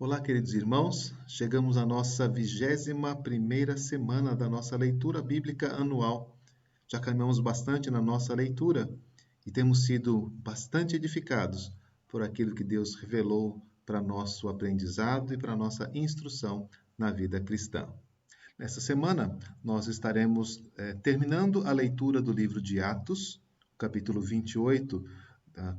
Olá, queridos irmãos. Chegamos à nossa 21ª semana da nossa leitura bíblica anual. Já caminhamos bastante na nossa leitura e temos sido bastante edificados por aquilo que Deus revelou para nosso aprendizado e para nossa instrução na vida cristã. Nessa semana, nós estaremos terminando a leitura do livro de Atos, capítulo 28.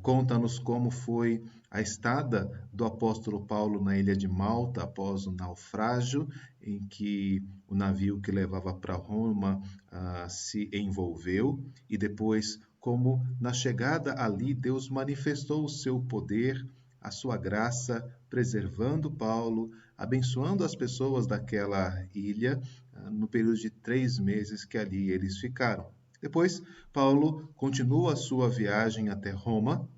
Conta-nos como foi a estada do apóstolo Paulo na ilha de Malta após o naufrágio, em que o navio que levava para Roma se envolveu, e depois como na chegada ali Deus manifestou o seu poder, a sua graça, preservando Paulo, abençoando as pessoas daquela ilha no período de 3 meses que ali eles ficaram. Depois, Paulo continua a sua viagem até Roma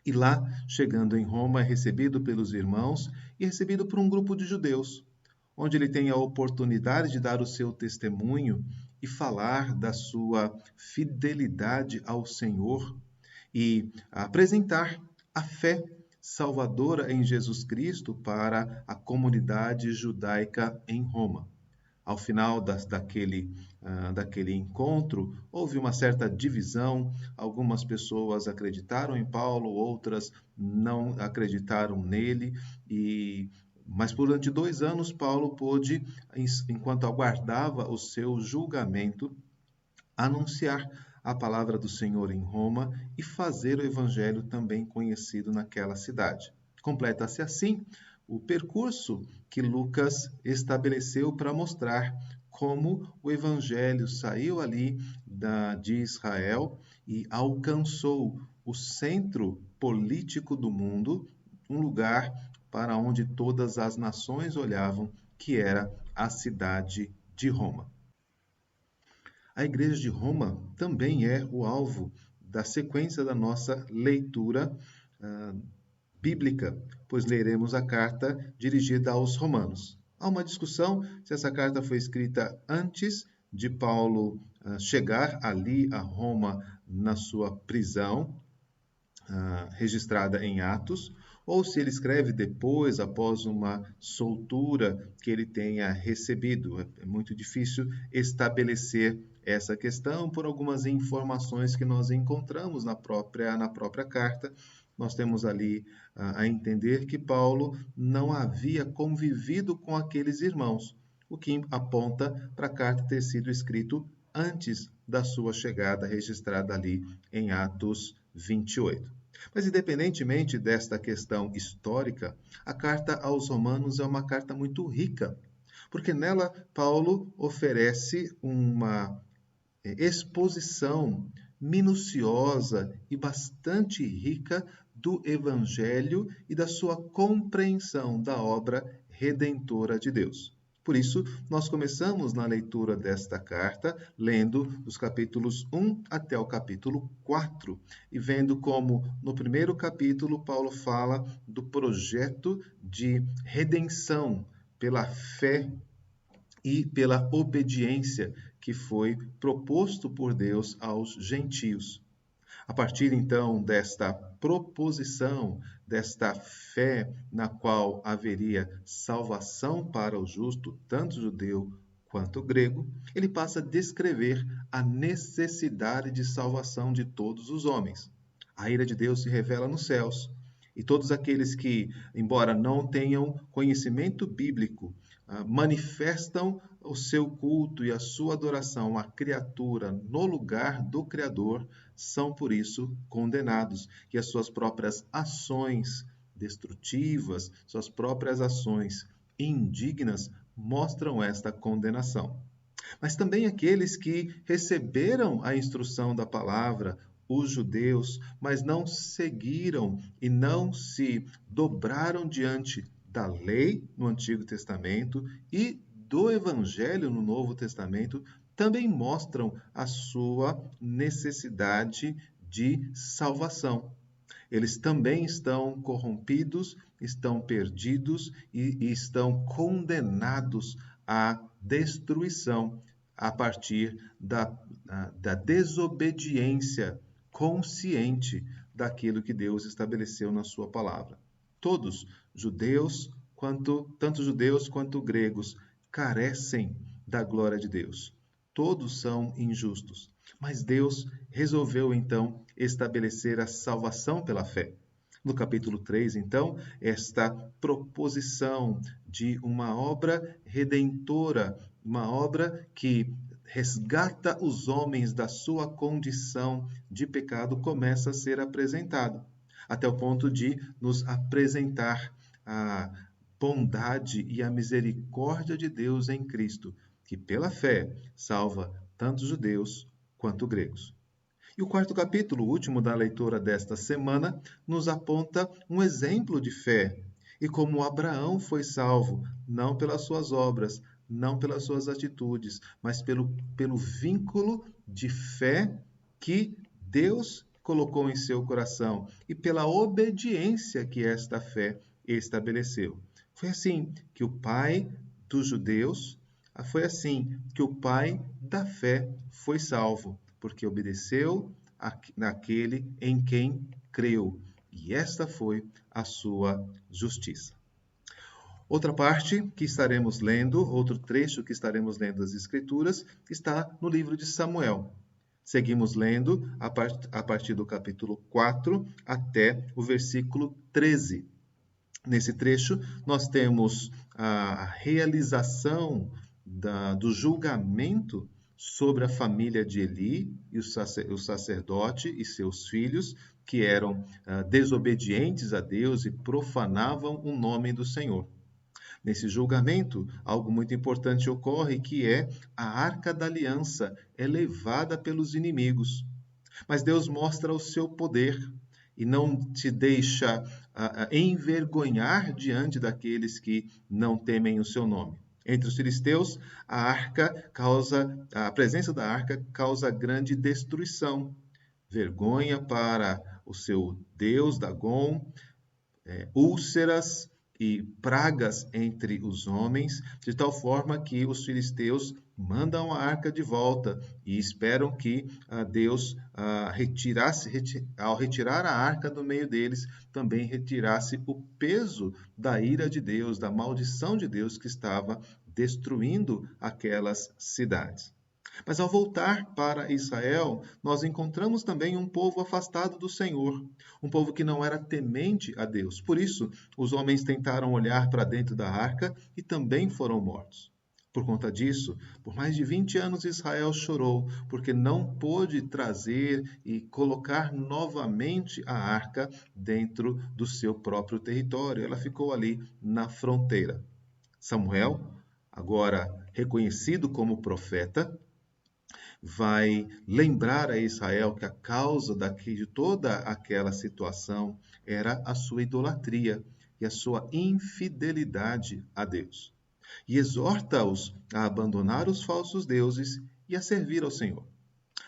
e lá, chegando em Roma, é recebido pelos irmãos e recebido por um grupo de judeus, onde ele tem a oportunidade de dar o seu testemunho e falar da sua fidelidade ao Senhor e apresentar a fé salvadora em Jesus Cristo para a comunidade judaica em Roma. Ao final daquele encontro, houve uma certa divisão. Algumas pessoas acreditaram em Paulo, outras não acreditaram nele. Mas durante 2 anos, Paulo pôde, enquanto aguardava o seu julgamento, anunciar a palavra do Senhor em Roma e fazer o evangelho também conhecido naquela cidade. Completa-se assim o percurso que Lucas estabeleceu para mostrar como o evangelho saiu ali de Israel e alcançou o centro político do mundo, um lugar para onde todas as nações olhavam, que era a cidade de Roma. A Igreja de Roma também é o alvo da sequência da nossa leitura bíblica, pois leremos a carta dirigida aos Romanos. Há uma discussão se essa carta foi escrita antes de Paulo chegar ali a Roma na sua prisão, registrada em Atos, ou se ele escreve depois, após uma soltura que ele tenha recebido. É muito difícil estabelecer essa questão por algumas informações que nós encontramos na própria carta. Nós temos ali a entender que Paulo não havia convivido com aqueles irmãos, o que aponta para a carta ter sido escrita antes da sua chegada, registrada ali em Atos 28. Mas, independentemente desta questão histórica, a carta aos Romanos é uma carta muito rica, porque nela Paulo oferece uma exposição minuciosa e bastante rica do Evangelho e da sua compreensão da obra redentora de Deus. Por isso, nós começamos na leitura desta carta, lendo os capítulos 1 até o capítulo 4, e vendo como, no primeiro capítulo, Paulo fala do projeto de redenção pela fé e pela obediência que foi proposto por Deus aos gentios. A partir então desta proposição, desta fé na qual haveria salvação para o justo, tanto judeu quanto grego, ele passa a descrever a necessidade de salvação de todos os homens. A ira de Deus se revela nos céus, e todos aqueles que, embora não tenham conhecimento bíblico, manifestam o seu culto e a sua adoração à criatura no lugar do Criador, são por isso condenados, e as suas próprias ações destrutivas, suas próprias ações indignas mostram esta condenação. Mas também aqueles que receberam a instrução da palavra, os judeus, mas não seguiram e não se dobraram diante da lei no Antigo Testamento e do Evangelho no Novo Testamento, também mostram a sua necessidade de salvação. Eles também estão corrompidos, estão perdidos e estão condenados à destruição a partir da desobediência consciente daquilo que Deus estabeleceu na sua palavra. Todos, judeus tanto judeus quanto gregos, carecem da glória de Deus. Todos são injustos. Mas Deus resolveu então estabelecer a salvação pela fé. No capítulo 3, então, esta proposição de uma obra redentora, uma obra que resgata os homens da sua condição de pecado, começa a ser apresentado, até o ponto de nos apresentar a bondade e a misericórdia de Deus em Cristo, que pela fé salva tanto judeus quanto gregos. E o quarto capítulo, o último da leitura desta semana, nos aponta um exemplo de fé e como Abraão foi salvo, não pelas suas obras, não pelas suas atitudes, mas pelo vínculo de fé que Deus colocou em seu coração e pela obediência que esta fé estabeleceu. Foi assim que o pai dos judeus, foi assim que o pai da fé foi salvo, porque obedeceu naquele em quem creu. E esta foi a sua justiça. Outra parte que estaremos lendo, outro trecho que estaremos lendo das Escrituras, está no livro de Samuel. Seguimos lendo a partir do capítulo 4 até o versículo 13. Nesse trecho, nós temos a realização do julgamento sobre a família de Eli e o sacerdote e seus filhos, que eram desobedientes a Deus e profanavam o nome do Senhor. Nesse julgamento, algo muito importante ocorre, que é a Arca da Aliança é levada pelos inimigos. Mas Deus mostra o seu poder e não te deixa envergonhar diante daqueles que não temem o seu nome. Entre os filisteus, a presença da arca causa grande destruição, vergonha para o seu deus Dagom, úlceras e pragas entre os homens, de tal forma que os filisteus mandam a arca de volta e esperam que Deus ao retirar a arca do meio deles, também retirasse o peso da ira de Deus, da maldição de Deus que estava destruindo aquelas cidades. Mas ao voltar para Israel, nós encontramos também um povo afastado do Senhor, um povo que não era temente a Deus. Por isso, os homens tentaram olhar para dentro da arca e também foram mortos. Por conta disso, por mais de 20 anos Israel chorou, porque não pôde trazer e colocar novamente a arca dentro do seu próprio território. Ela ficou ali na fronteira. Samuel, agora reconhecido como profeta, vai lembrar a Israel que a causa de toda aquela situação era a sua idolatria e a sua infidelidade a Deus. E exorta-os a abandonar os falsos deuses e a servir ao Senhor.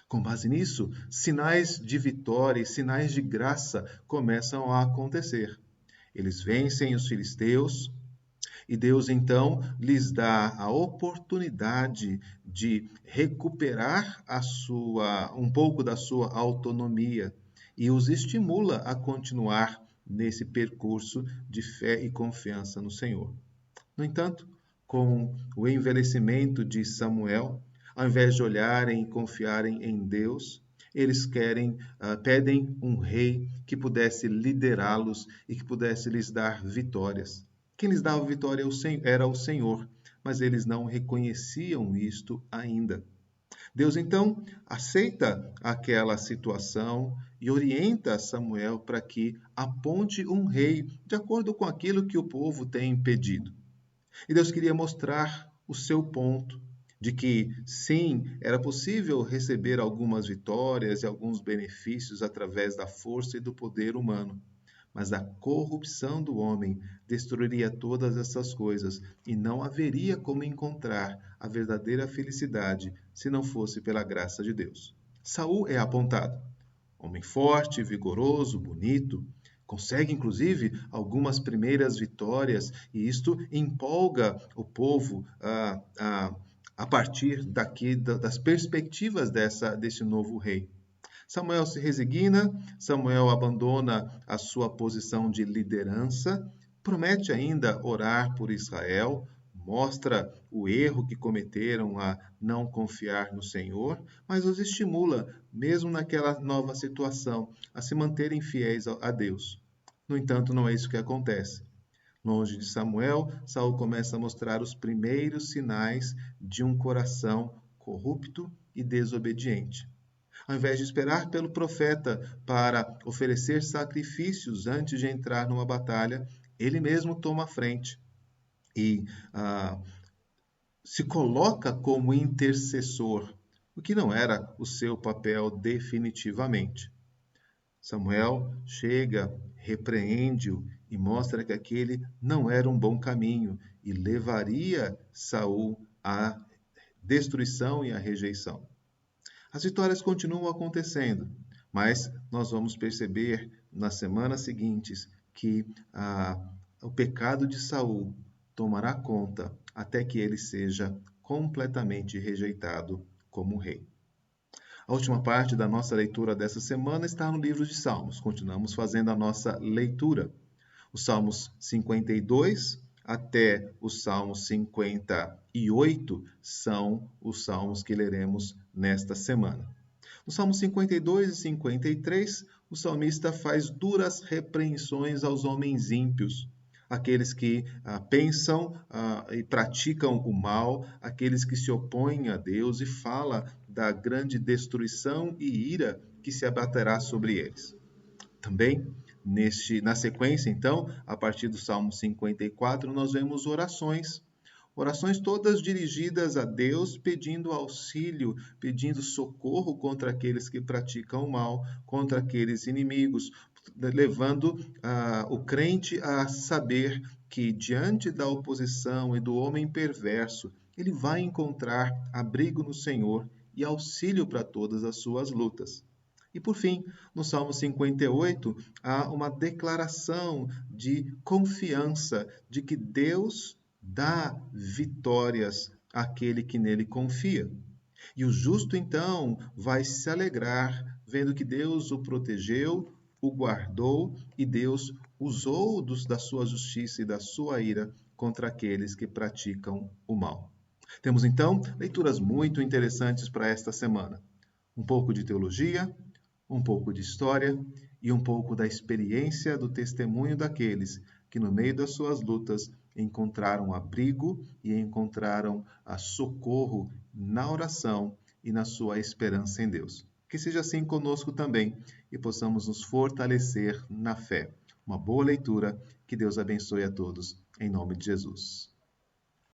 Com base nisso, sinais de vitória e sinais de graça começam a acontecer. Eles vencem os filisteus, e Deus, então, lhes dá a oportunidade de recuperar um pouco da sua autonomia e os estimula a continuar nesse percurso de fé e confiança no Senhor. No entanto, com o envelhecimento de Samuel, ao invés de olharem e confiarem em Deus, eles pedem um rei que pudesse liderá-los e que pudesse lhes dar vitórias. Quem lhes dava vitória era o Senhor, mas eles não reconheciam isto ainda. Deus, então, aceita aquela situação e orienta Samuel para que aponte um rei de acordo com aquilo que o povo tem pedido. E Deus queria mostrar o seu ponto, de que, sim, era possível receber algumas vitórias e alguns benefícios através da força e do poder humano. Mas a corrupção do homem destruiria todas essas coisas e não haveria como encontrar a verdadeira felicidade se não fosse pela graça de Deus. Saul é apontado. Homem forte, vigoroso, bonito, consegue inclusive algumas primeiras vitórias e isto empolga o povo a partir das perspectivas desse novo rei. Samuel se resigna, Samuel abandona a sua posição de liderança, Promete ainda orar por Israel, mostra o erro que cometeram a não confiar no Senhor, mas os estimula, mesmo naquela nova situação, a se manterem fiéis a Deus. No entanto, não é isso que acontece. Longe de Samuel, Saul começa a mostrar os primeiros sinais de um coração corrupto e desobediente. Ao invés de esperar pelo profeta para oferecer sacrifícios antes de entrar numa batalha, ele mesmo toma a frente e se coloca como intercessor, o que não era o seu papel definitivamente. Samuel chega, repreende-o e mostra que aquele não era um bom caminho e levaria Saul à destruição e à rejeição. As vitórias continuam acontecendo, mas nós vamos perceber nas semanas seguintes que o pecado de Saul tomará conta até que ele seja completamente rejeitado como rei. A última parte da nossa leitura dessa semana está no livro de Salmos. Continuamos fazendo a nossa leitura. Os Salmos 52 até os Salmos 58 são os salmos que leremos nesta semana. Nos Salmos 52 e 53, o salmista faz duras repreensões aos homens ímpios, aqueles que pensam e praticam o mal, aqueles que se opõem a Deus, e fala da grande destruição e ira que se abaterá sobre eles. Também, na sequência, então, a partir do Salmo 54, nós vemos orações todas dirigidas a Deus, pedindo auxílio, pedindo socorro contra aqueles que praticam o mal, contra aqueles inimigos, levando o crente a saber que, diante da oposição e do homem perverso, ele vai encontrar abrigo no Senhor e auxílio para todas as suas lutas. E por fim, no Salmo 58, há uma declaração de confiança de que Deus dá vitórias àquele que nele confia. E o justo, então, vai se alegrar vendo que Deus o protegeu, o guardou e Deus usou da sua justiça e da sua ira contra aqueles que praticam o mal. Temos, então, leituras muito interessantes para esta semana. Um pouco de teologia, um pouco de história e um pouco da experiência do testemunho daqueles que, no meio das suas lutas, encontraram abrigo e encontraram socorro na oração e na sua esperança em Deus. Que seja assim conosco também e possamos nos fortalecer na fé. Uma boa leitura, que Deus abençoe a todos, em nome de Jesus.